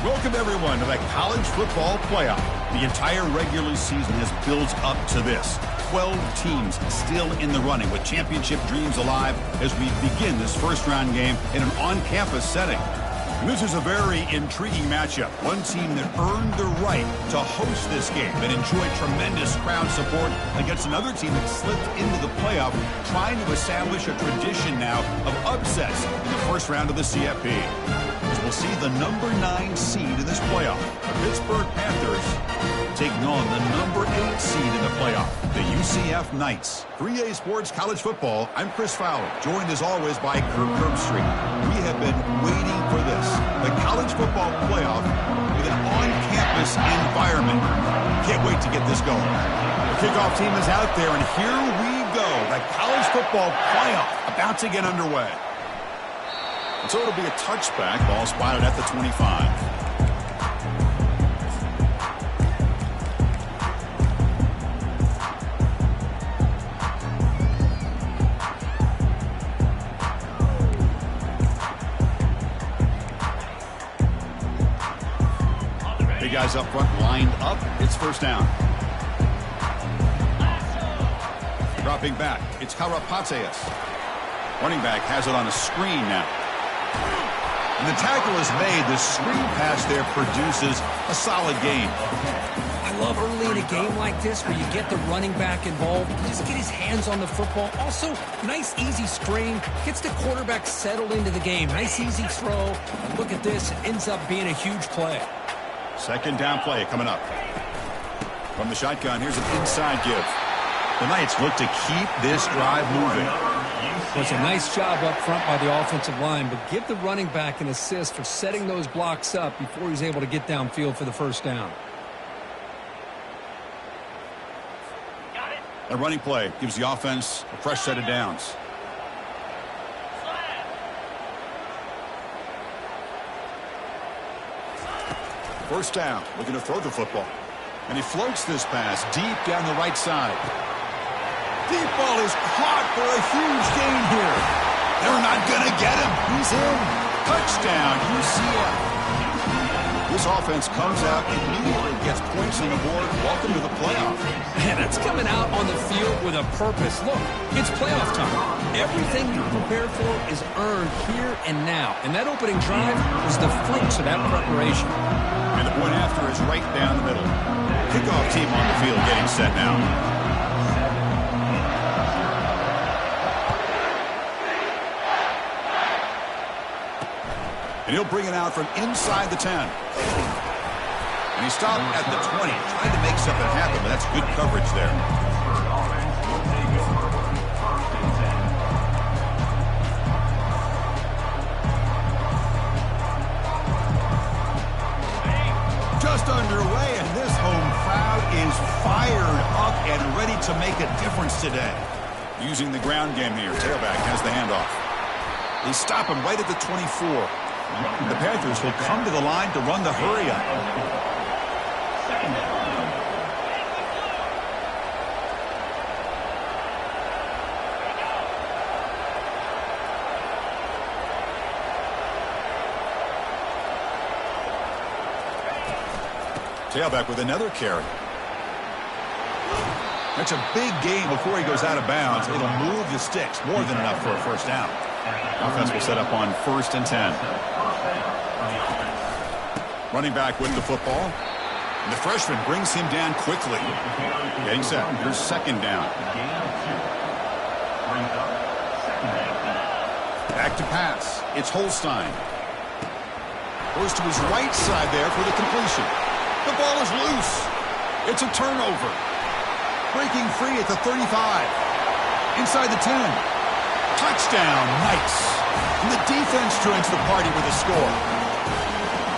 Welcome, everyone, to the College Football Playoff. The entire regular season has built up to this. 12 teams still in the running with championship dreams alive as we begin this first-round game in an on-campus setting. And this is a very intriguing matchup. One team that earned the right to host this game and enjoyed tremendous crowd support against another team that slipped into the playoff, trying to establish a tradition now of upsets in the first round of the CFP. As we'll see the number 9 seed in this playoff, the Pittsburgh Panthers, taking on the number 8 seed in the playoff, the UCF Knights. 3A Sports College Football, I'm Chris Fowler, joined as always by Kirk Herbstreit. We have been waiting for this, the College Football Playoff with an on-campus environment. Can't wait to get this going. The kickoff team is out there, and here we go. The College Football Playoff about to get underway. And so it'll be a touchback, ball spotted at the 25. Big guys up front lined up. It's first down. Dropping back. It's Karapateas. Running back has it on a screen now. And the tackle is made. The screen pass there produces a solid gain. I love early in a game like this where you get the running back involved. Just get his hands on the football. Also, nice easy screen. Gets the quarterback settled into the game. Nice easy throw. And look at this. It ends up being a huge play. Second down play coming up. From the shotgun, here's an inside give. The Knights look to keep this drive moving. Well, it's a nice job up front by the offensive line, but give the running back an assist for setting those blocks up before he's able to get downfield for the first down. A running play gives the offense a fresh set of downs. First down, looking to throw the football. And he floats this pass deep down the right side. Deep ball is caught for a huge gain here. They're not going to get him. He's in. Touchdown, UCF. This offense comes out immediately, gets points on the board. Welcome to the playoff. Man, that's coming out on the field with a purpose. Look, it's playoff time. Everything you prepare for is earned here and now. And that opening drive was the fruits of that preparation. And the point after is right down the middle. Kickoff team on the field getting set now. And he'll bring it out from inside the 10. And he stopped at the 20, trying to make something happen, but that's good coverage there. Just underway, and this home crowd is fired up and ready to make a difference today. Using the ground game here, tailback has the handoff. They stop him right at the 24. The Panthers will come to the line to run the hurry-up. Tailback with another carry. That's a big gain before he goes out of bounds. It'll move the sticks, more than enough for a first down. Offense will set up on 1st and 10. Running back with the football. And the freshman brings him down quickly. Getting set. Here's second down. Back to pass. It's Holstein. Goes to his right side there for the completion. The ball is loose. It's a turnover. Breaking free at the 35. Inside the 10. Touchdown, Knights. And the defense joins the party with a score.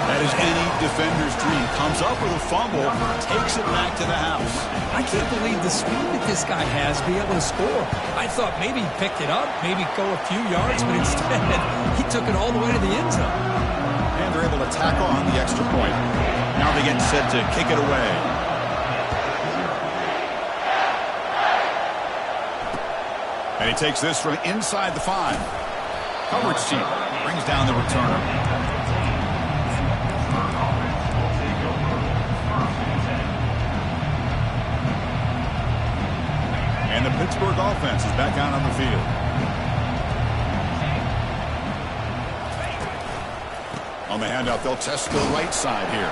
That is any defender's dream. Comes up with a fumble, takes it back to the house. I can't believe the speed that this guy has to be able to score. I thought maybe he picked it up, maybe go a few yards, but instead he took it all the way to the end zone. And they're able to tackle on the extra point. Now they get set to kick it away. And he takes this from inside the 5. Coverage team brings down the returner. And the Pittsburgh offense is back out on the field. On the handoff, they'll test the right side here.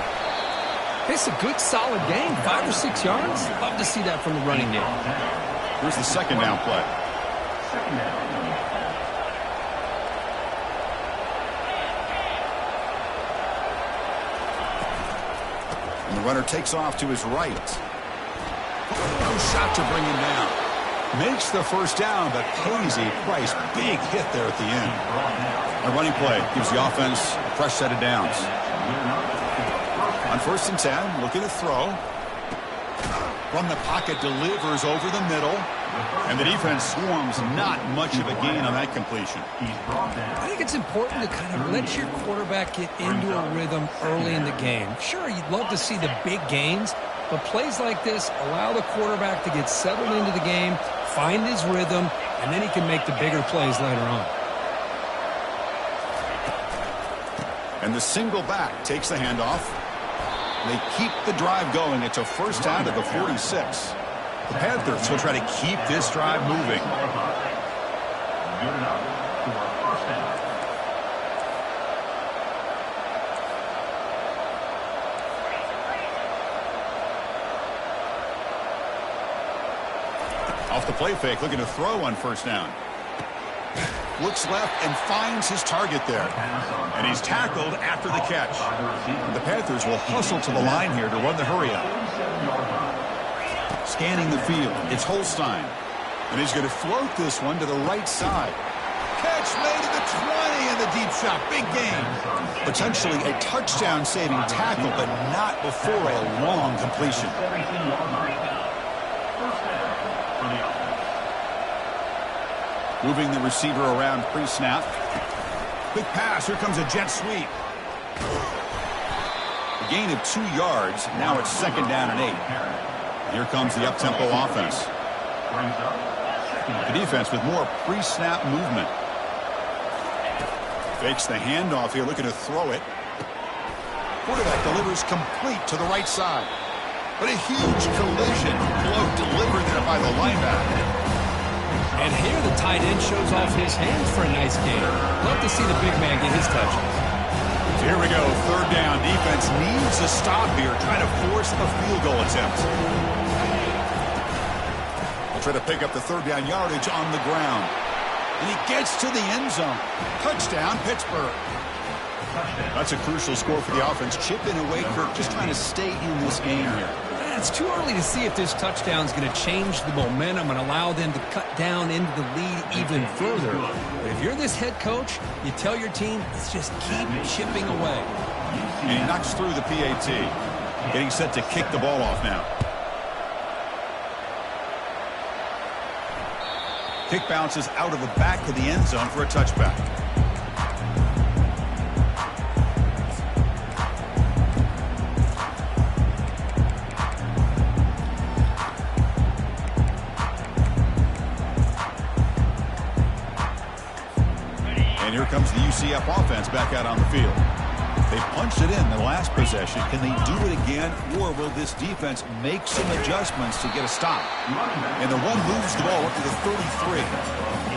It's a good, solid game. 5 or 6 yards. Love to see that from the running game. Here's the second down play. And the runner takes off to his right. No shot to bring him down. Makes the first down, but pays a price. Big hit there at the end. A running play gives the offense a fresh set of downs. On 1st and 10, looking to throw. From the pocket, delivers over the middle. And the defense swarms. Not much of a gain on that completion. I think it's important to kind of let your quarterback get into a rhythm early in the game. Sure, you'd love to see the big gains, but plays like this allow the quarterback to get settled into the game, find his rhythm, and then he can make the bigger plays later on. And the single back takes the handoff. They keep the drive going. It's a first down to the 46. The Panthers will try to keep this drive moving. Off the play fake, looking to throw on 1st down. Looks left and finds his target there. And he's tackled after the catch. And the Panthers will hustle to the line here to run the hurry up. Scanning the field, it's Holstein. And he's going to float this one to the right side. Catch made at the 20 in the deep shot. Big gain. Potentially a touchdown-saving tackle, but not before a long completion. Moving the receiver around pre-snap. Quick pass. Here comes a jet sweep. A gain of 2 yards. Now it's 2nd down and 8. Here comes the up-tempo offense. The defense with more pre-snap movement. Fakes the handoff here, looking to throw it. Quarterback delivers complete to the right side. But a huge collision. Blow delivered there by the linebacker. And here the tight end shows off his hands for a nice game. Love to see the big man get his touches. Here we go, 3rd down. Defense needs a stop here, trying to force a field goal attempt. They'll try to pick up the 3rd down yardage on the ground. And he gets to the end zone. Touchdown, Pittsburgh. That's a crucial score for the offense. Chipping away, Kirk, just trying to stay in this game here. It's too early to see if this touchdown is going to change the momentum and allow them to cut down into the lead even further. But if you're this head coach, you tell your team, let's just keep chipping away. And he knocks through the PAT. Getting set to kick the ball off now. Kick bounces out of the back of the end zone for a touchback. Here comes the UCF offense back out on the field. They punched it in the last possession. Can they do it again, or will this defense make some adjustments to get a stop? And the one moves the ball up to the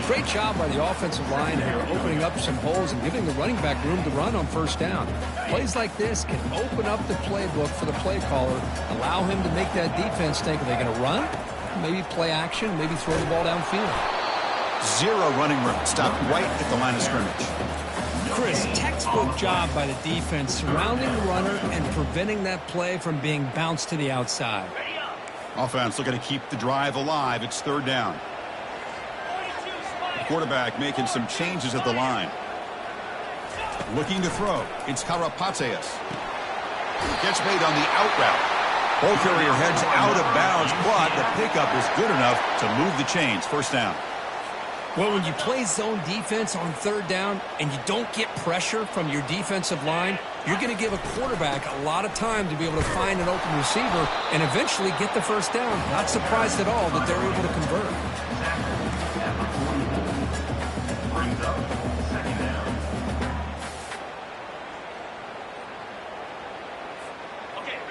33. Great job by the offensive line here, opening up some holes and giving the running back room to run on 1st down. Plays like this can open up the playbook for the play caller, allow him to make that defense think, are they going to run? Maybe play action, maybe throw the ball downfield. 0 running room. Stop right at the line of scrimmage. Chris, textbook job by the defense surrounding the runner and preventing that play from being bounced to the outside. Offense looking to keep the drive alive. It's 3rd down. The quarterback making some changes at the line. Looking to throw. It's Karapateas. Gets made on the out route. Ball carrier heads out of bounds, but the pickup is good enough to move the chains. 1st down. Well, when you play zone defense on 3rd down and you don't get pressure from your defensive line, you're going to give a quarterback a lot of time to be able to find an open receiver and eventually get the 1st down. Not surprised at all that they're able to convert.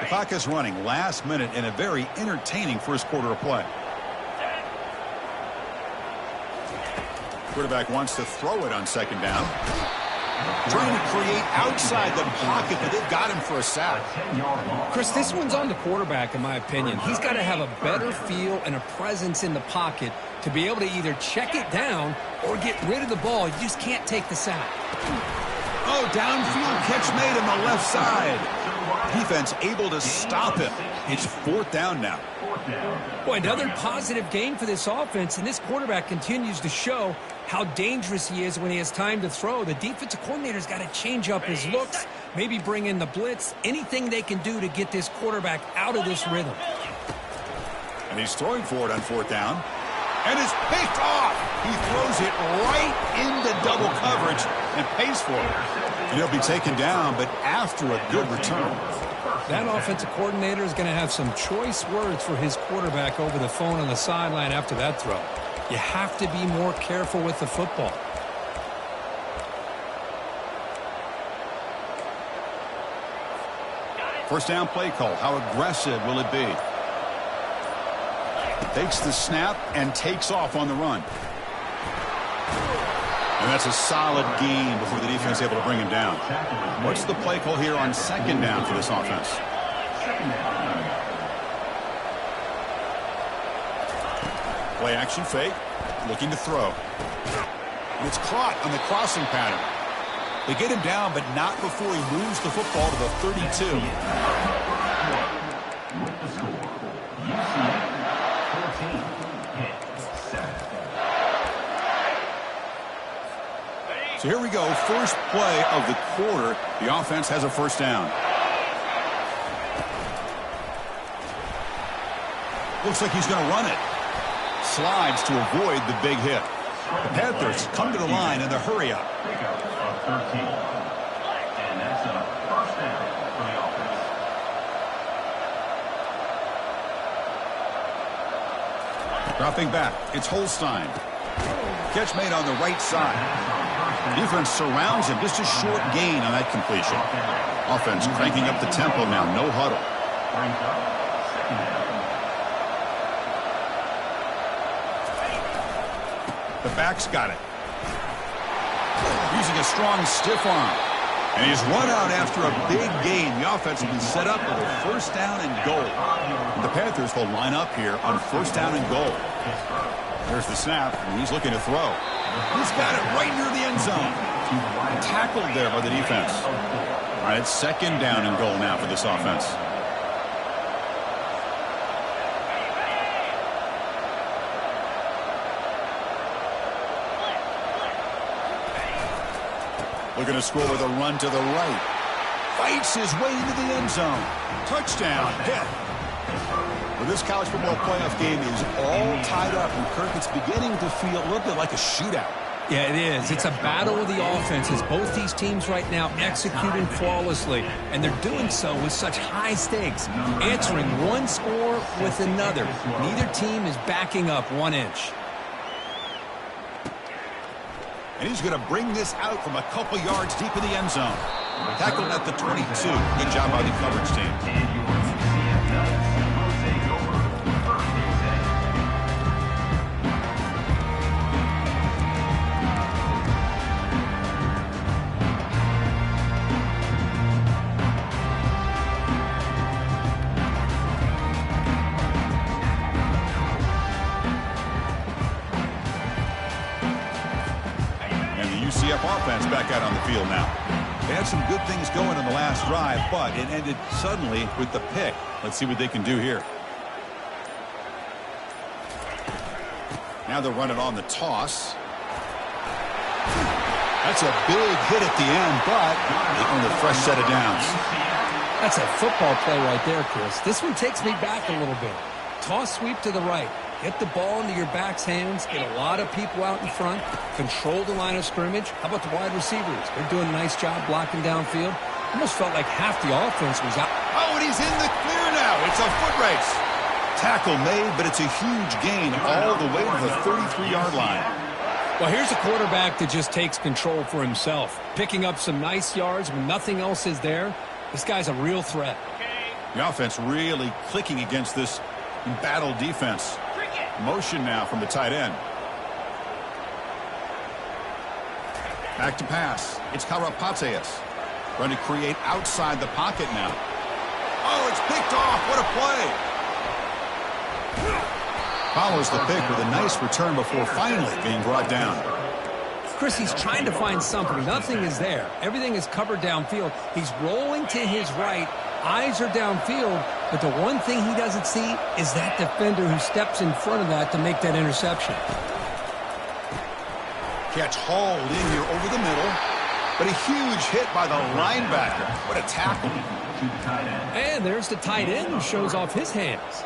The clock is running last minute in a very entertaining 1st quarter of play. Quarterback wants to throw it on second down. Trying to create outside the pocket, but they've got him for a sack. Chris, this one's on the quarterback, in my opinion. He's got to have a better feel and a presence in the pocket to be able to either check it down or get rid of the ball. You just can't take the sack. Oh, downfield catch made on the left side. Defense able to stop him. It's fourth down now. Boy, another positive game for this offense, and this quarterback continues to show how dangerous he is when he has time to throw. The defensive coordinator's got to change up his looks, maybe bring in the blitz, anything they can do to get this quarterback out of this rhythm. And he's throwing for it on fourth down. And it's picked off. He throws it right into double coverage and pays for it. And he'll be taken down, but after a good return. That offensive coordinator is going to have some choice words for his quarterback over the phone on the sideline after that throw. You have to be more careful with the football. First down play call. How aggressive will it be? Takes the snap and takes off on the run. And that's a solid gain before the defense is able to bring him down. What's the play call here on second down for this offense? Play action fake. Looking to throw. And it's caught on the crossing pattern. They get him down, but not before he moves the football to the 32. So here we go, first play of the quarter. The offense has a first down. Looks like he's going to run it. Slides to avoid the big hit. The Panthers come to the line in the hurry up. Dropping back, it's Holstein. Catch made on the right side. Defense surrounds him. Just a short gain on that completion. Offense cranking up the tempo now. No huddle. The back's got it. Using a strong stiff arm. And he's run out after a big gain. The offense will be set up with a first down and goal. And the Panthers will line up here on first down and goal. There's the snap, and he's looking to throw. He's got it right near the end zone. Tackled there by the defense. All right, it's second down and goal now for this offense. Looking to score with a run to the right. Fights his way into the end zone. Touchdown, hit. Well, this college football playoff game is all tied up, and Kirk, it's beginning to feel a little bit like a shootout. Yeah, it is. It's a battle of the offenses. Both these teams right now executing flawlessly, and they're doing so with such high stakes, answering one score with another. Neither team is backing up 1 inch. And he's going to bring this out from a couple yards deep in the end zone. Tackled at the 22. Good job by the coverage team. UCF offense back out on the field now. They had some good things going in the last drive, but it ended suddenly with the pick. Let's see what they can do here. Now they're running on the toss. That's a big hit at the end, but they earn a fresh set of downs. That's a football play right there, Chris. This one takes me back a little bit. Toss sweep to the right. Get the ball into your back's hands. Get a lot of people out in front. Control the line of scrimmage. How about the wide receivers? They're doing a nice job blocking downfield. Almost felt like half the offense was out. Oh, and he's in the clear now. It's a foot race. Tackle made, but it's a huge gain all the way to the 33-yard line. Well, here's a quarterback that just takes control for himself. Picking up some nice yards when nothing else is there. This guy's a real threat. The offense really clicking against this embattled defense. Motion now from the tight end. Back to pass. It's Karapateas. Trying to create outside the pocket now. Oh, it's picked off. What a play. Follows the pick with a nice return before finally being brought down. Chris, he's trying to find something. Nothing is there. Everything is covered downfield. He's rolling to his right. Eyes are downfield. But the one thing he doesn't see is that defender who steps in front of that to make that interception. Catch hauled in here over the middle. But a huge hit by the linebacker. What a tackle. And there's the tight end who shows off his hands.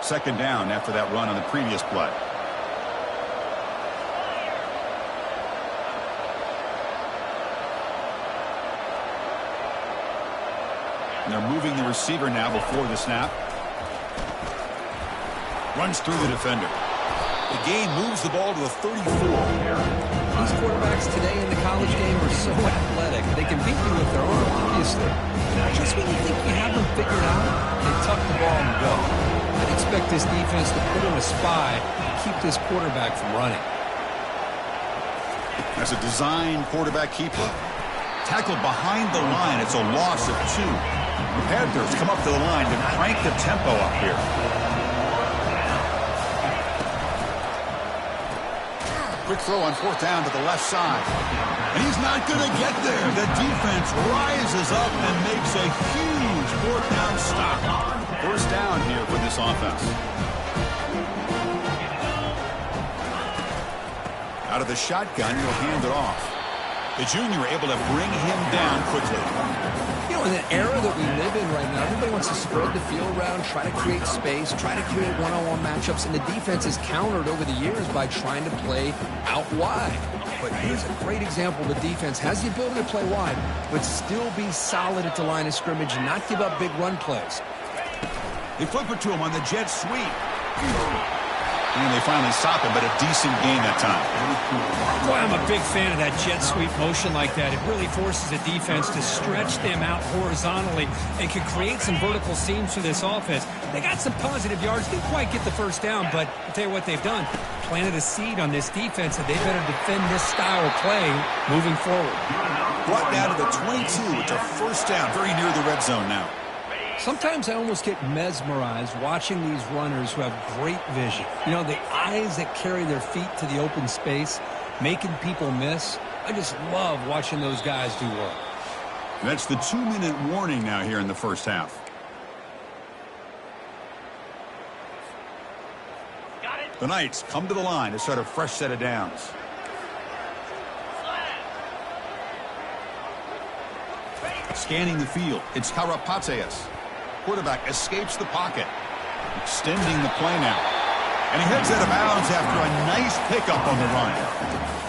Second down after that run on the previous play. And they're moving the receiver now before the snap. Runs through the defender. The game moves the ball to the 34. These quarterbacks today in the college game are so athletic. They can beat you with their arm, obviously. Just when you think you have them figured out, they tuck the ball and go. I'd expect this defense to put in a spy and keep this quarterback from running. As a design quarterback keeper. Tackled behind the line. It's a loss of 2. The Panthers come up to the line to crank the tempo up here. Quick throw on 4th down to the left side. And he's not going to get there. The defense rises up and makes a huge 4th down stop. First down here for this offense. Out of the shotgun, he'll hand it off. The junior able to bring him down quickly. You know, in the era that we live in right now, everybody wants to spread the field around, try to create space, try to create one-on-one matchups, and the defense is countered over the years by trying to play out wide. But here's a great example. The defense has the ability to play wide, but still be solid at the line of scrimmage and not give up big run plays. They flip it to him on the jet sweep. And they finally stop him, but a decent gain that time. Boy, I'm a big fan of that jet sweep motion like that. It really forces the defense to stretch them out horizontally and can create some vertical seams for this offense. They got some positive yards. Didn't quite get the first down, but I'll tell you what they've done. Planted a seed on this defense, and they better defend this style of play moving forward. Brought down to the 22. It's a first down, very near the red zone now. Sometimes I almost get mesmerized watching these runners who have great vision. You know, the eyes that carry their feet to the open space, making people miss. I just love watching those guys do work. That's the 2-minute warning now here in the first half. The Knights come to the line to start a fresh set of downs. Scanning the field, it's Karapateas. Quarterback escapes the pocket. Extending the play now. And he heads out of bounds after a nice pickup on the run.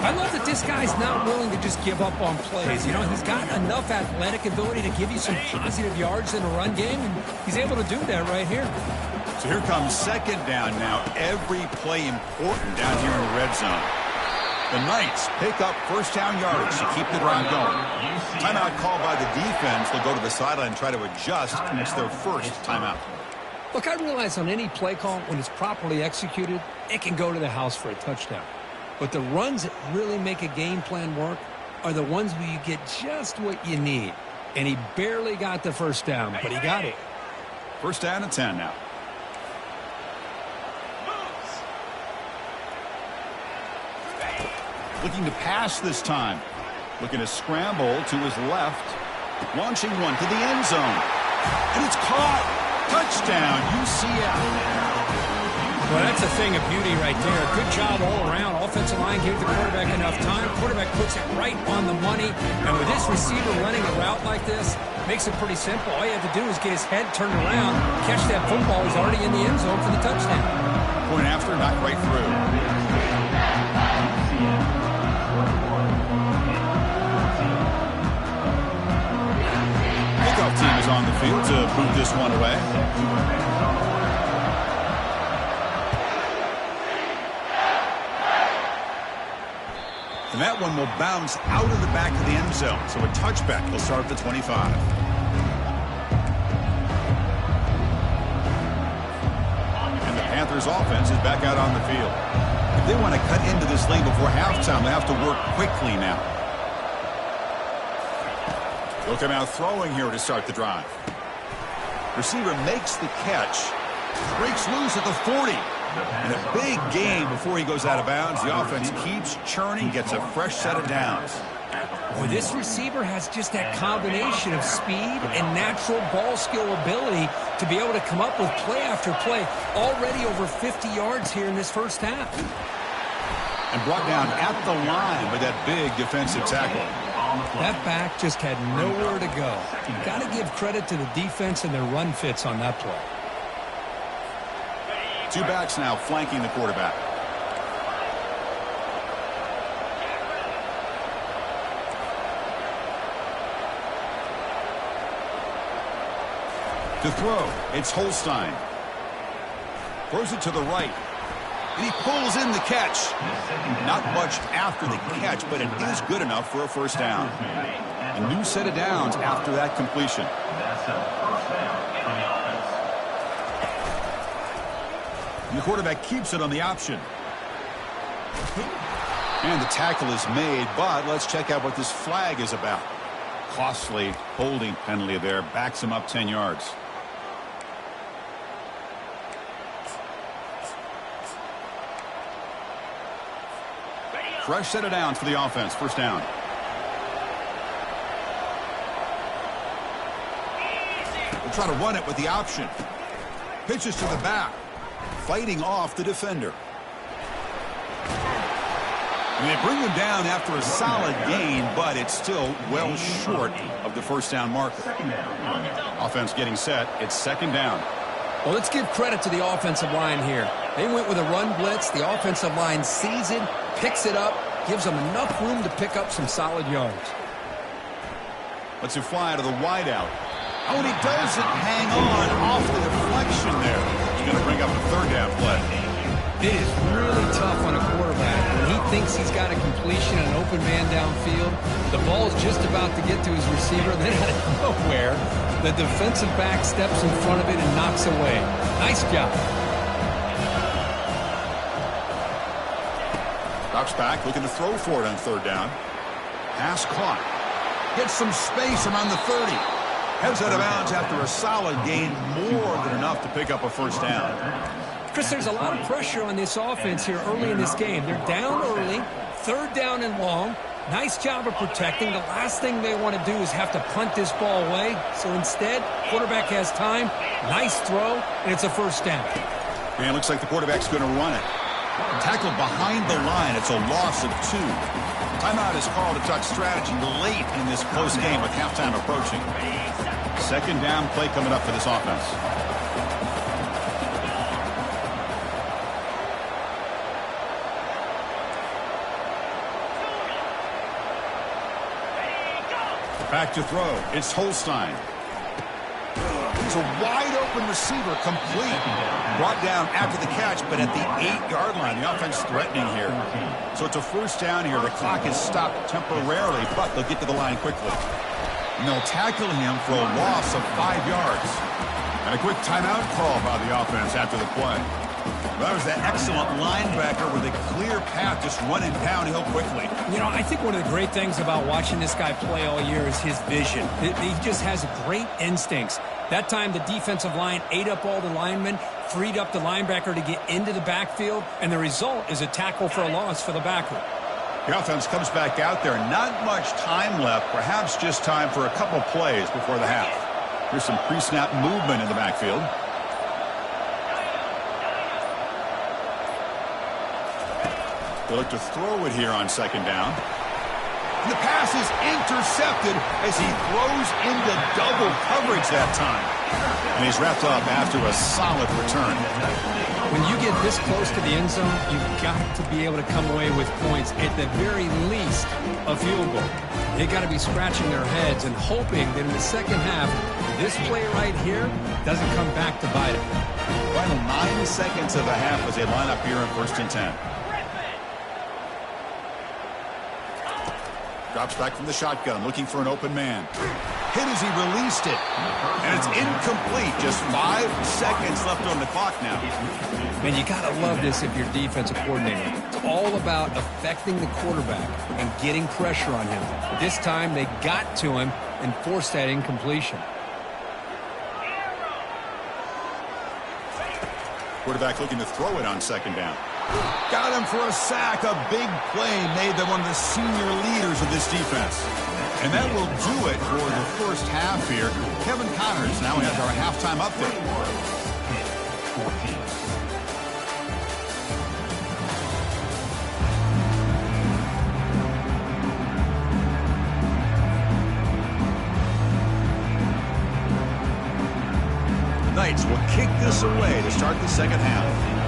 I love that this guy's not willing to just give up on plays. You know, he's got enough athletic ability to give you some positive yards in a run game, and he's able to do that right here. So here comes second down now. Every play important down here in the red zone. The Knights pick up first down yardage to keep the drive going. Timeout called by the defense. They'll go to the sideline and try to adjust. It's their first timeout. Look, I realize on any play call, when it's properly executed, it can go to the house for a touchdown. But the runs that really make a game plan work are the ones where you get just what you need. And he barely got the first down, but he got it. First down and 10 now. Looking to pass this time. Looking to scramble to his left. Launching one to the end zone. And it's caught. Touchdown, UCF. Well, that's a thing of beauty right there. Good job all around. Offensive line gave the quarterback enough time. Quarterback puts it right on the money. And with this receiver running a route like this, makes it pretty simple. All you have to do is get his head turned around, catch that football. He's already in the end zone for the touchdown. Point after, not right through. Kickoff team is on the field to boot this one away. And that one will bounce out of the back of the end zone. So a touchback will start at the 25. And the Panthers Panthers offense is back out on the field. If they want to cut into this lead before halftime, they have to work quickly now. They'll come out throwing here to start the drive. Receiver makes the catch. Breaks loose at the 40. And a big gain before he goes out of bounds. The offense keeps churning, gets a fresh set of downs. Boy, this receiver has just that combination of speed and natural ball skill ability to be able to come up with play after play. Already over 50 yards here in this first half. And brought down at the line with that big defensive tackle. That back just had nowhere to go. You've got to give credit to the defense and their run fits on that play. Two backs now flanking the quarterback. To throw, it's Holstein. Throws it to the right. And he pulls in the catch. Not much after the catch, but it is good enough for a first down. A new set of downs after that completion. And the quarterback keeps it on the option. And the tackle is made, but let's check out what this flag is about. Costly holding penalty there. Backs him up 10 yards. Fresh set of downs for the offense. First down. They'll try to run it with the option. Pitches to the back. Fighting off the defender. And they bring him down after a solid gain, but it's still well short of the first down marker. Offense getting set. It's second down. Well, let's give credit to the offensive line here. They went with a run blitz. The offensive line sees it, picks it up, gives them enough room to pick up some solid yards. Let's it fly to the wideout. Oh, and he doesn't hang on off the deflection there. He's going to bring up a third down play. It is really tough on a quarterback. When he thinks he's got a completion and an open man downfield, the ball is just about to get to his receiver, then out of nowhere, the defensive back steps in front of it and knocks away. Nice job. Drops back, looking to throw for it on third down. Pass clock. Gets some space around the 30. Heads out of bounds after a solid gain, more than enough to pick up a first down. Chris, there's a lot of pressure on this offense here early in this game. They're down early, third down and long. Nice job of protecting. The last thing they want to do is have to punt this ball away. So instead, quarterback has time. Nice throw, and it's a first down. And it looks like the quarterback's going to run it. Tackled behind the line. It's a loss of 2. Timeout is called to talk strategy late in this close game with halftime approaching. Second down play coming up for this offense. Back to throw. It's Holstein. He's a wide-open receiver, complete. Brought down after the catch, but at the 8-yard line. The offense threatening here. So it's a first down here. The clock is stopped temporarily, but they'll get to the line quickly. And they'll tackle him for a loss of 5 yards. And a quick timeout call by the offense after the play. That was that excellent linebacker with a clear path just running downhill quickly. You know, I think one of the great things about watching this guy play all year is his vision. He just has great instincts. That time, the defensive line ate up all the linemen, freed up the linebacker to get into the backfield, and the result is a tackle for a loss for the backer. The offense comes back out there. Not much time left, perhaps just time for a couple plays before the half. Here's some pre-snap movement in the backfield. They look to throw it here on second down. And the pass is intercepted as he throws into double coverage that time. And he's wrapped up after a solid return. When you get this close to the end zone, you've got to be able to come away with points, at the very least, a field goal. They got to be scratching their heads and hoping that in the second half, this play right here doesn't come back to bite them. Final 9 seconds of the half as they line up here in 1st and 10. Drops back from the shotgun, looking for an open man. Hit as he released it. And it's incomplete. Just 5 seconds left on the clock now. Man, you got to love this if you're defensive coordinator. It's all about affecting the quarterback and getting pressure on him. This time, they got to him and forced that incompletion. Quarterback looking to throw it on second down. Got him for a sack. A big play made them one of the senior leaders of this defense. And that will do it for the first half here. Kevin Connors now has our halftime update. The Knights will kick this away to start the second half.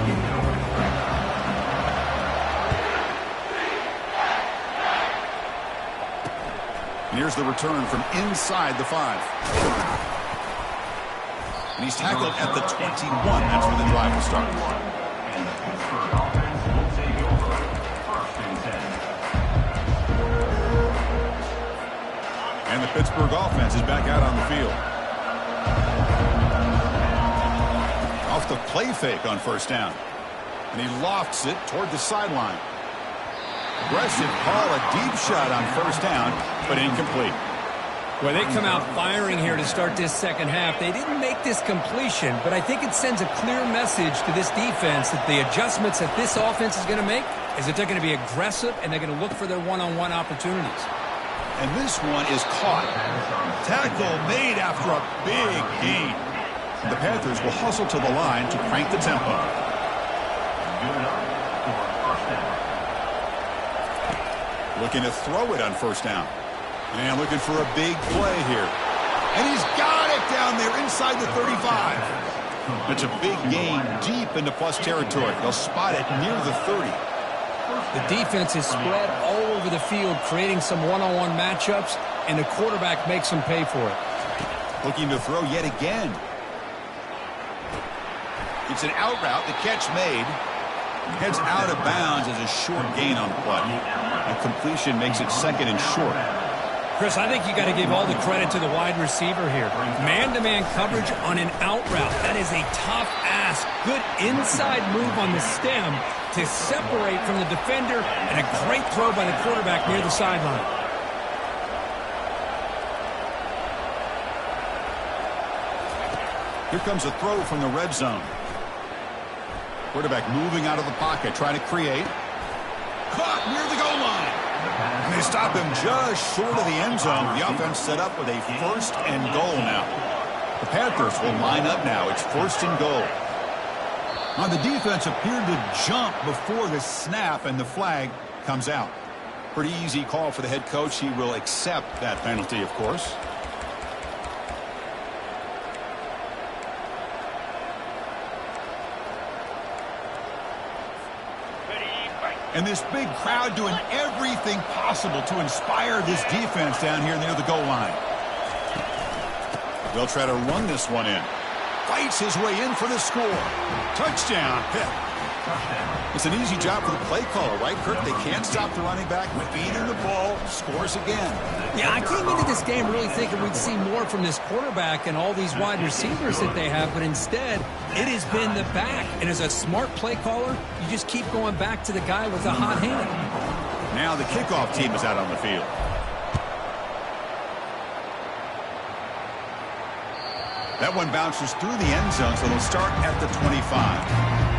Here's the return from inside the 5. And he's tackled at the 21. That's where the drive will start. And the Pittsburgh offense is back out on the field. Off the play fake on first down. And he lofts it toward the sideline. Aggressive call, a deep shot on first down, but incomplete. Well, they come out firing here to start this second half. They didn't make this completion, but I think it sends a clear message to this defense that the adjustments that this offense is going to make is that they're going to be aggressive and they're going to look for their one-on-one opportunities. And this one is caught. Tackle made after a big gain. The Panthers will hustle to the line to crank the tempo. Looking to throw it on first down. And looking for a big play here. And he's got it down there inside the 35. It's a big gain deep into plus territory. They'll spot it near the 30. The defense is spread all over the field, creating some one-on-one matchups, and the quarterback makes them pay for it. Looking to throw yet again. It's an out route. The catch made. Heads out of bounds as a short gain on the play. And completion makes it second and short. Chris, I think you got to give all the credit to the wide receiver here. Man-to-man coverage on an out route. That is a tough ask. Good inside move on the stem to separate from the defender, and a great throw by the quarterback near the sideline. Here comes a throw from the red zone. Quarterback moving out of the pocket, trying to create. Caught near the goal line. And they stop him just short of the end zone. The offense set up with a first and goal now. The Panthers will line up now. It's first and goal. Now the defense appeared to jump before the snap, and the flag comes out. Pretty easy call for the head coach. He will accept that penalty, of course. And this big crowd doing everything possible to inspire this defense down here near the goal line. They'll try to run this one in. Fights his way in for the score. Touchdown, Pitt. It's an easy job for the play caller, right, Kirk? They can't stop the running back. Feeding the ball, scores again. Yeah, I came into this game really thinking we'd see more from this quarterback and all these wide receivers that they have, but instead, it has been the back. And as a smart play caller, you just keep going back to the guy with the hot hand. Now the kickoff team is out on the field. That one bounces through the end zone, so they'll start at the 25.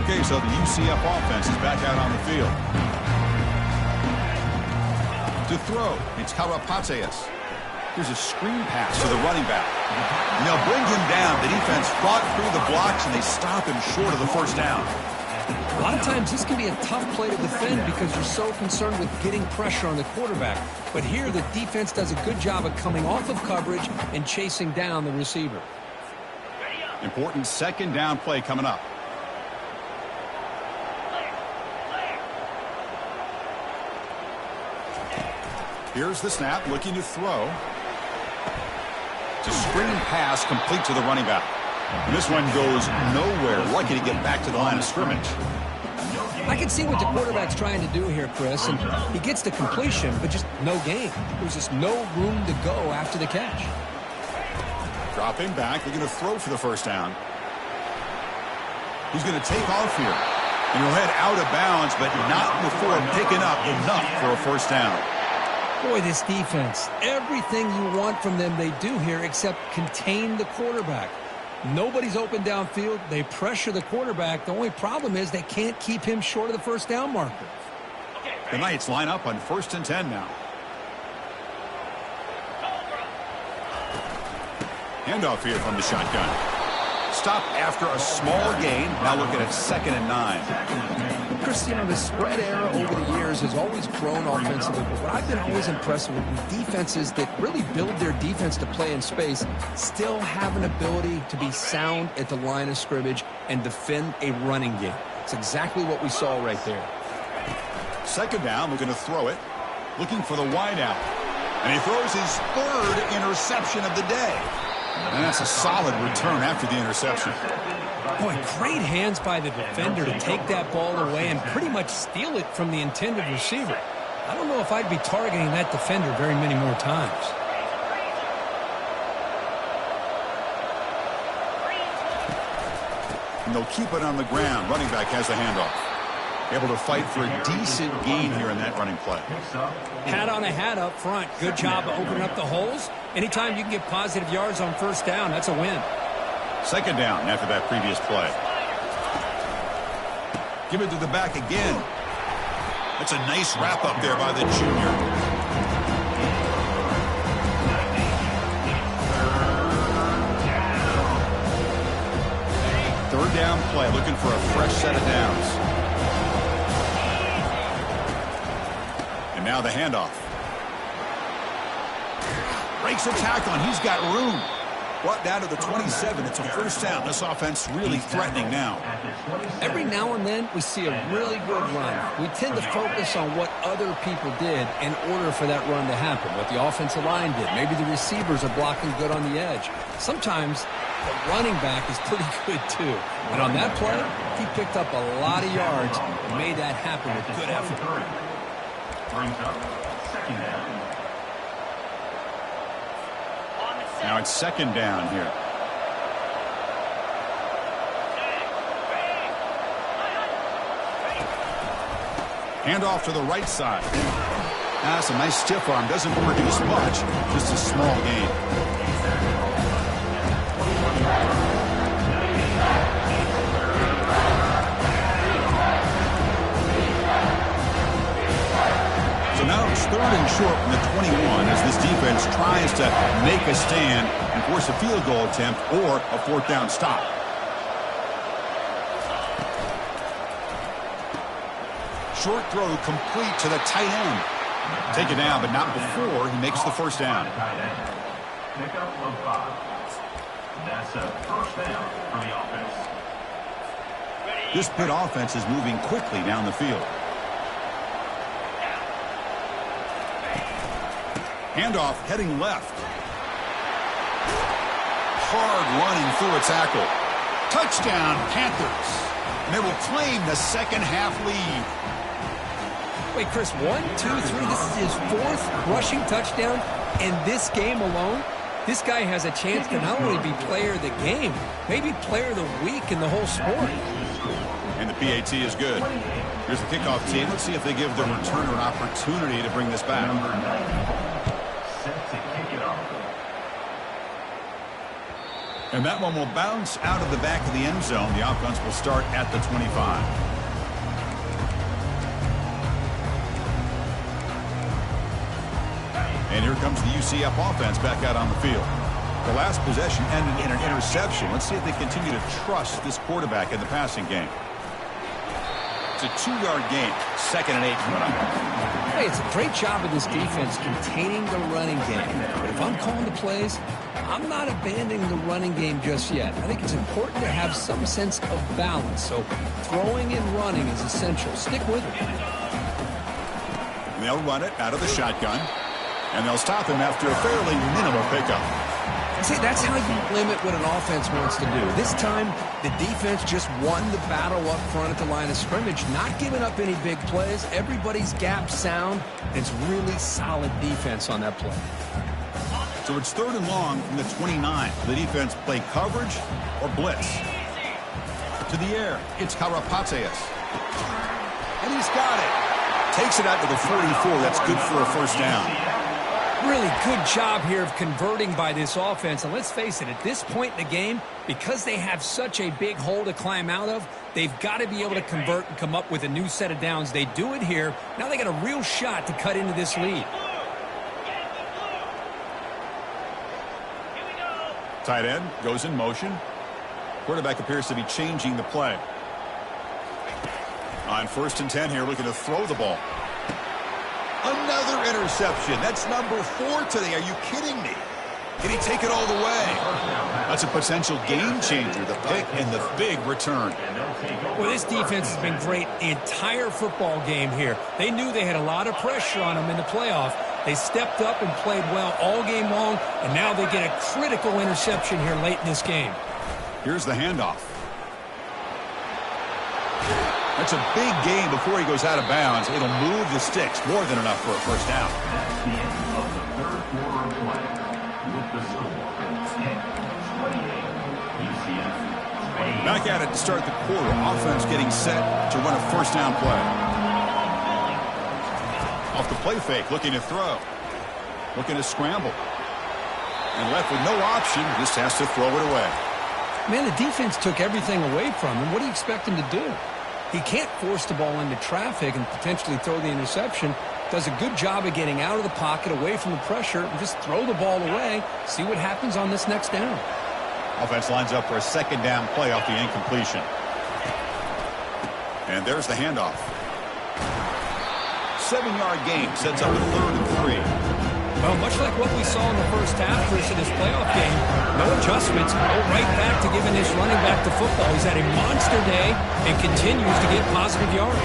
Okay, so the UCF offense is back out on the field. To throw, it's Karapateas. Here's a screen pass to the running back. And they'll bring him down. The defense fought through the blocks, and they stop him short of the first down. A lot of times this can be a tough play to defend because you're so concerned with getting pressure on the quarterback. But here the defense does a good job of coming off of coverage and chasing down the receiver. Important second down play coming up. Here's the snap, looking to throw. It's a screen pass complete to the running back. And this one goes nowhere. Lucky to get back to the line of scrimmage. I can see what the quarterback's trying to do here, Chris, and he gets the completion, but just no gain. There's just no room to go after the catch. Dropping back, they're going to throw for the first down. He's going to take off here. And he'll head out of bounds, but not before picking up enough for a first down. Boy, this defense, everything you want from them they do here except contain the quarterback. Nobody's open downfield. They pressure the quarterback. The only problem is they can't keep him short of the first down marker. The Knights line up on 1st and 10 now. Handoff here from the shotgun. Stop after a small gain. Now looking at 2nd and 9. Chris, you know, the spread era over the years has always grown offensively, but what I've been always impressed with defenses that really build their defense to play in space still have an ability to be sound at the line of scrimmage and defend a running game. It's exactly what we saw right there. 2nd down, we're going to throw it. Looking for the wide out. And he throws his 3rd interception of the day. And that's a solid return after the interception. Boy, great hands by the defender to take that ball away and pretty much steal it from the intended receiver. I don't know if I'd be targeting that defender very many more times. And they'll keep it on the ground. Running back has the handoff. Able to fight for a decent gain here in that running play. Hat on a hat up front. Good job of opening up the holes. Anytime you can get positive yards on first down, that's a win. 2nd down after that previous play. Give it to the back again. That's a nice wrap up there by the junior. Third down play, looking for a fresh set of downs. And now the handoff. Breaks a tackle, and he's got room. Brought down to the 27. It's a first down. This offense really threatening now. Every now and then we see a really good run. We tend to focus on what other people did in order for that run to happen, what the offensive line did. Maybe the receivers are blocking good on the edge. Sometimes the running back is pretty good too. And on that play, he picked up a lot of yards and made that happen with good effort. Brings up 2nd down. Now it's 2nd down here. Handoff to the right side. That's a nice stiff arm. Doesn't produce much. Just a small gain. So now it's 3rd and short from the 21 as this defense tries to make a stand and force a field goal attempt or a 4th down stop. Short throw complete to the tight end. Take it down, but not before he makes the first down. Pickup of 5. That's a first down for the offense. This Pitt offense is moving quickly down the field. Handoff heading left. Hard running through a tackle. Touchdown, Panthers. And they will claim the 2nd half lead. Wait, Chris, 1, 2, 3. This is his 4th rushing touchdown in this game alone. This guy has a chance to not only be player of the game, maybe player of the week in the whole sport. And the PAT is good. Here's the kickoff team. Let's see if they give the returner an opportunity to bring this back. Set to kick it off. And that one will bounce out of the back of the end zone. The offense will start at the 25. And here comes the UCF offense back out on the field. The last possession ended in an interception. Let's see if they continue to trust this quarterback in the passing game. It's a 2-yard gain. 2nd and 8 coming up. Hey, it's a great job of this defense containing the running game. But if I'm calling the plays, I'm not abandoning the running game just yet. I think it's important to have some sense of balance. So throwing and running is essential. Stick with it. And they'll run it out of the shotgun. And they'll stop him after a fairly minimal pickup. See, that's how you limit what an offense wants to do. This time, the defense just won the battle up front at the line of scrimmage, not giving up any big plays. Everybody's gap sound. It's really solid defense on that play. So it's 3rd and long from the 29. The defense play coverage or blitz. To the air, it's Karapatsias. And he's got it. Takes it out to the 44. That's good for a first down. Really good job here of converting by this offense. And let's face it, at this point in the game, because they have such a big hole to climb out of, they've got to be able to convert and come up with a new set of downs. They do it here. Now they got a real shot to cut into this lead. Tight end goes in motion. Quarterback appears to be changing the play. On 1st and 10 here, looking to throw the ball. Another interception. That's number 4 today. Are you kidding me? Can he take it all the way? That's a potential game changer, the pick and the big return. Well, this defense has been great the entire football game here. They knew they had a lot of pressure on them in the playoff. They stepped up and played well all game long, and now they get a critical interception here late in this game. Here's the handoff. That's a big gain before he goes out of bounds. It'll move the sticks. More than enough for a first down. That's the end of the 3rd quarter of play with the score 10-28 UCF. Back at it to start the quarter. Offense getting set to run a first down play. Off the play fake, looking to throw. Looking to scramble. And left with no option, just has to throw it away. Man, the defense took everything away from him. What do you expect him to do? He can't force the ball into traffic and potentially throw the interception. Does a good job of getting out of the pocket, away from the pressure, and just throw the ball away. See what happens on this next down. Offense lines up for a 2nd down play off the incompletion. And there's the handoff. 7-yard gain sets up a 3rd and 3. Well, much like what we saw in the first half versus this playoff game, no adjustments, go right back to giving this running back the football. He's had a monster day and continues to get positive yards.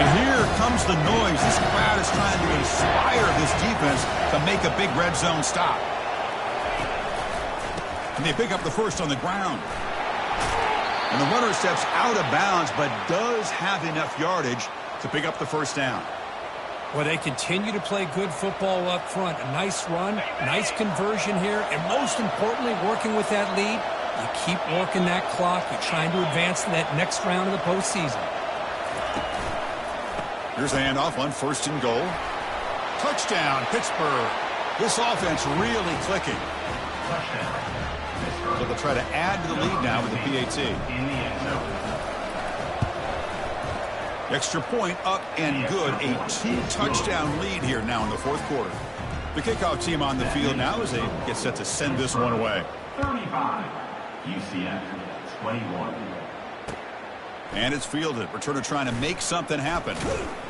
And here comes the noise. This crowd is trying to inspire this defense to make a big red zone stop. And they pick up the first on the ground. And the runner steps out of bounds, but does have enough yardage to pick up the first down. Well, they continue to play good football up front. A nice run, nice conversion here, and most importantly, working with that lead, you keep working that clock. You're trying to advance to that next round of the postseason. Here's the handoff on 1st and goal. Touchdown, Pittsburgh. This offense really clicking. Touchdown. So they'll try to add to the lead now with the PAT. In the end zone. Extra point up and good. A 2-touchdown lead here now in the 4th quarter. The kickoff team on the field now as they get set to send this one away. 35. UCF 21. And it's fielded. Returner trying to make something happen.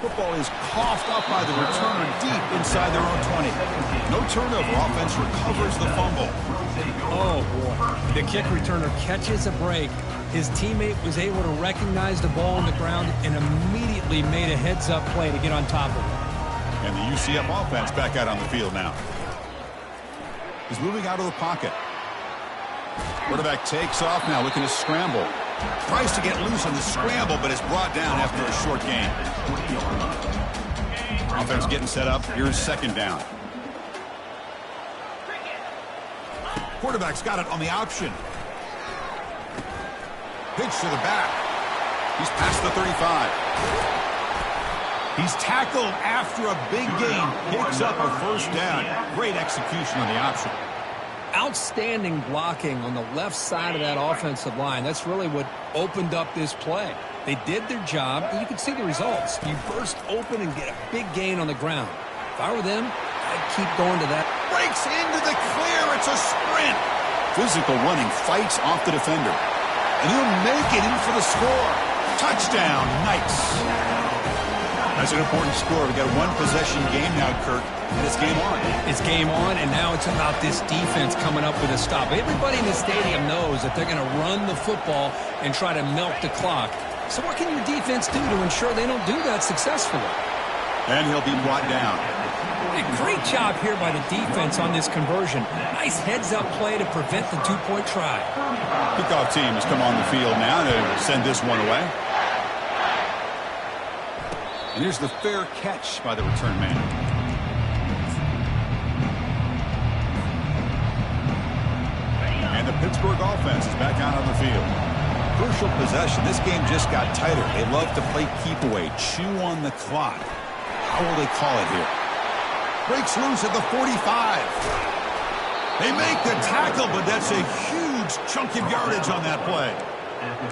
Football is coughed up by the returner deep inside their own 20. No turnover. Offense recovers the fumble. Oh, boy. The kick returner catches a break. His teammate was able to recognize the ball on the ground and immediately made a heads-up play to get on top of it. And the UCF offense back out on the field now. He's moving out of the pocket. Quarterback takes off now, looking to scramble. Tries to get loose on the scramble, but is brought down after a short gain. Offense getting set up. Here's 2nd down. Quarterback's got it on the option. Pitch to the back. He's past the 35. He's tackled after a big gain. Picks up a first down. Great execution on the option. Outstanding blocking on the left side of that offensive line. That's really what opened up this play. They did their job, and you can see the results. You burst open and get a big gain on the ground. If I were them, I'd keep going to that. Breaks into the clear. It's a sprint. Physical running, fights off the defender. And he'll make it in for the score. Touchdown, Knights. That's an important score. We've got a 1-possession game now, Kirk, and it's game on. It's game on, and now it's about this defense coming up with a stop. Everybody in the stadium knows that they're going to run the football and try to milk the clock. So what can your defense do to ensure they don't do that successfully? And he'll be brought down. Hey, great job here by the defense on this conversion. Nice heads-up play to prevent the two-point try. Kickoff team has come on the field now to send this one away. And here's the fair catch by the return man. And the Pittsburgh offense is back out on the field. Crucial possession. This game just got tighter. They love to play keep away, chew on the clock. How will they call it here? Breaks loose at the 45. They make the tackle, but that's a huge chunk of yardage on that play.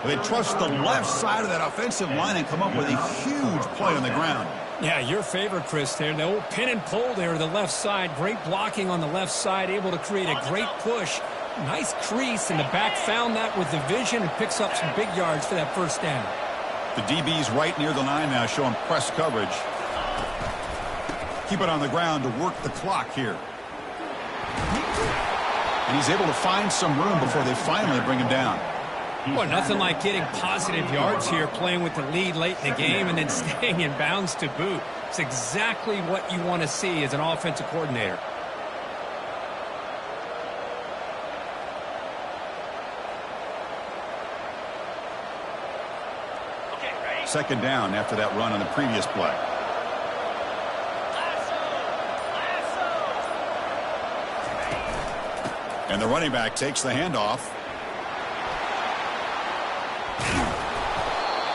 They trust the left side of that offensive line and come up with a huge play on the ground. Yeah, your favorite, Chris, there. The old pin and pull there to the left side. Great blocking on the left side, able to create a great push. Nice crease, and the back found that with the vision and picks up some big yards for that first down. The DB's right near the line now, showing press coverage. Keep it on the ground to work the clock here. And he's able to find some room before they finally bring him down. Well, nothing like getting positive yards here, playing with the lead late in the game and then staying in bounds to boot. It's exactly what you want to see as an offensive coordinator. Second down after that run on the previous play. And the running back takes the handoff.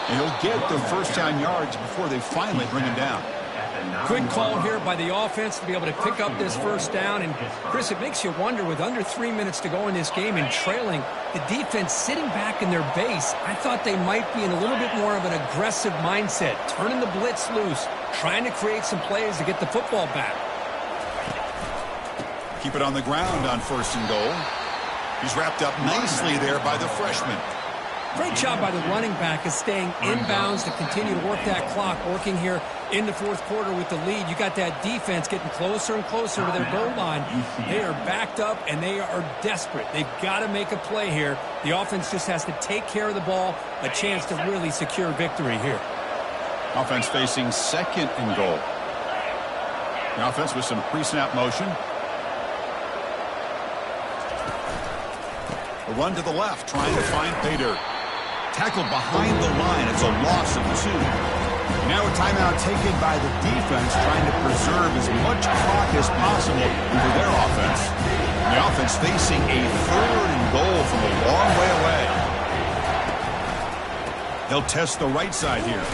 And he'll get the first down yards before they finally bring him down. Good call here by the offense to be able to pick up this first down. And, Chris, it makes you wonder, with under 3 minutes to go in this game and trailing, the defense sitting back in their base, I thought they might be in a little bit more of an aggressive mindset, turning the blitz loose, trying to create some plays to get the football back. Keep it on the ground on first and goal. He's wrapped up nicely there by the freshman. Great job by the running back of staying inbounds to continue to work that clock, working here in the fourth quarter with the lead. You got that defense getting closer and closer to their goal line. They are backed up, and they are desperate. They've got to make a play here. The offense just has to take care of the ball, a chance to really secure victory here. Offense facing second and goal. The offense with some pre-snap motion. A run to the left, trying to find pay dirt. Tackled behind the line. It's a loss of 2. Now a timeout taken by the defense, trying to preserve as much clock as possible for their offense. And the offense facing a third and goal from a long way away. They'll test the right side here.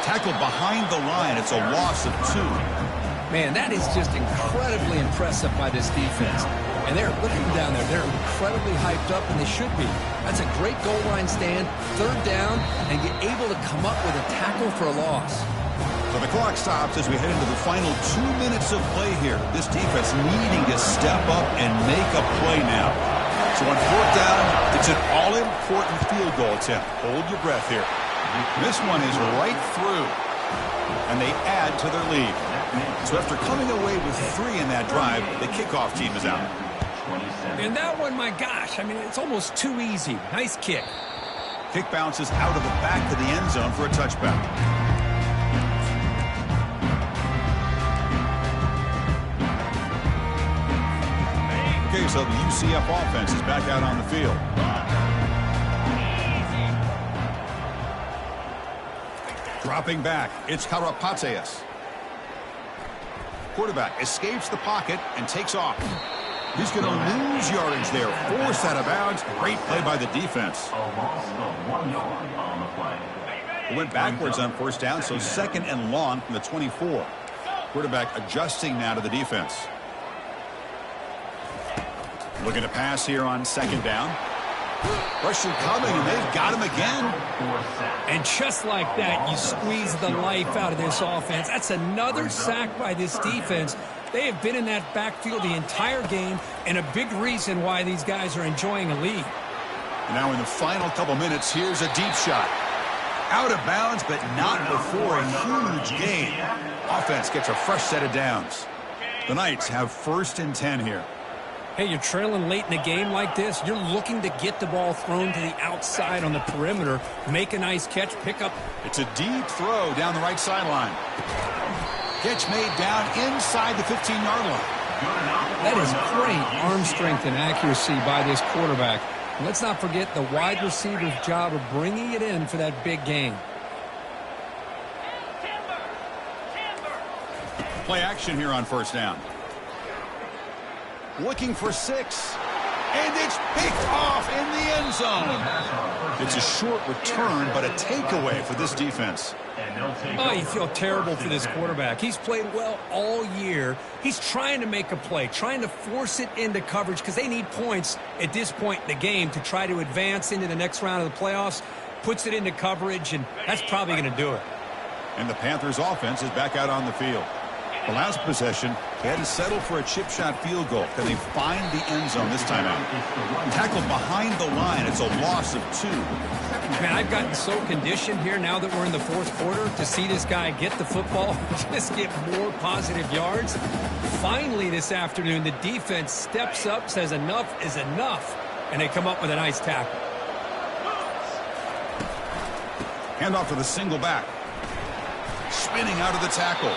Tackled behind the line. It's a loss of 2. Man, that is just incredibly impressive by this defense. And they're looking down there. They're incredibly hyped up, and they should be. That's a great goal line stand, third down, and get able to come up with a tackle for a loss. So the clock stops as we head into the final 2 minutes of play here. This defense needing to step up and make a play now. So on fourth down, it's an all-important field goal attempt. Hold your breath here. This one is right through, and they add to their lead. So after coming away with 3 in that drive, the kickoff team is out. And that one, my gosh, I mean, it's almost too easy. Nice kick. Kick bounces out of the back of the end zone for a touchback. Okay, so the UCF offense is back out on the field. Dropping back, it's Karapatsias. Quarterback escapes the pocket and takes off. He's going to lose yardage there. Forced out of bounds. Great play by the defense. A loss of 1 yard on the play. It went backwards on first down, so second and long from the 24. Quarterback adjusting now to the defense. Looking to pass here on second down. Pressure coming, and they've got him again. And just like that, you squeeze the life out of this offense. That's another sack by this defense. They have been in that backfield the entire game, and a big reason why these guys are enjoying a lead. And now in the final couple minutes, here's a deep shot. Out of bounds, but not before a huge gain. Offense gets a fresh set of downs. The Knights have first and 10 here. Hey, you're trailing late in a game like this. You're looking to get the ball thrown to the outside on the perimeter, make a nice catch, pick up. It's a deep throw down the right sideline. Catch made down inside the 15-yard line. That is great arm strength and accuracy by this quarterback. And let's not forget the wide receiver's job of bringing it in for that big game. Play action here on first down. Looking for 6. And it's picked off in the end zone. It's a short return, but a takeaway for this defense. Oh, you feel terrible for this quarterback. He's played well all year. He's trying to make a play, trying to force it into coverage because they need points at this point in the game to try to advance into the next round of the playoffs. Puts it into coverage, and that's probably going to do it. And the Panthers offense is back out on the field. The last possession, they had to settle for a chip shot field goal. Can they find the end zone this time out? Tackled behind the line. It's a loss of 2. Man, I've gotten so conditioned here now that we're in the fourth quarter to see this guy get the football, just get more positive yards. Finally this afternoon, the defense steps up, says enough is enough, and they come up with a nice tackle. Handoff to the single back. Spinning out of the tackle.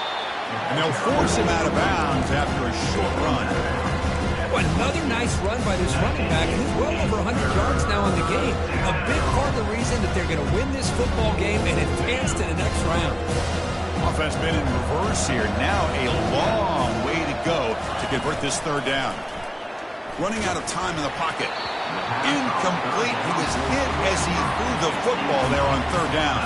And they'll force him out of bounds after a short run. Well, another nice run by this running back, and he's well over 100 yards now in the game. A big part of the reason that they're going to win this football game and advance to the next round. Offense been in reverse here. Now a long way to go to convert this third down. Running out of time in the pocket. Incomplete. He was hit as he threw the football there on third down.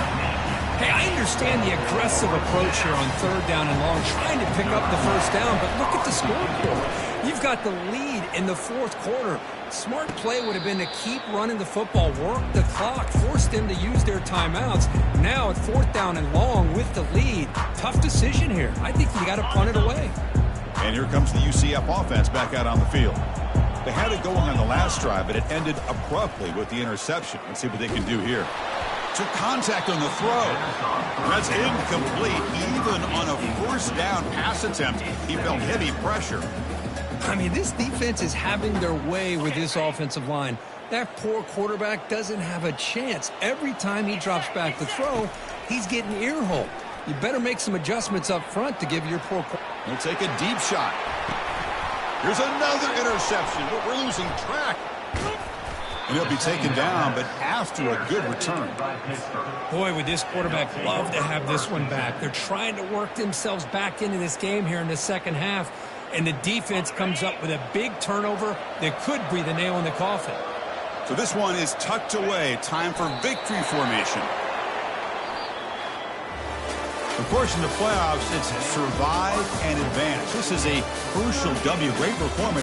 Hey, I understand the aggressive approach here on third down and long, trying to pick up the first down, but look at the scoreboard. You've got the lead in the fourth quarter. Smart play would have been to keep running the football, work the clock, force them to use their timeouts. Now at fourth down and long with the lead. Tough decision here. I think you got to punt it away. And here comes the UCF offense back out on the field. They had it going on the last drive, but it ended abruptly with the interception. Let's see what they can do here. Took contact on the throw. That's incomplete. Even on a first down pass attempt, he felt heavy pressure. I mean, this defense is having their way with this offensive line. That poor quarterback doesn't have a chance. Every time he drops back to throw, he's getting ear-holed. You better make some adjustments up front to give your poor quarterback. He'll take a deep shot. Here's another interception, but we're losing track. And he'll be taken down, but after a good return. Boy, would this quarterback love to have this one back. They're trying to work themselves back into this game here in the second half, and the defense comes up with a big turnover that could breathe a nail in the coffin. So this one is tucked away. Time for victory formation. Of course, in the playoffs, it's survive and advance. This is a crucial W. Great performance.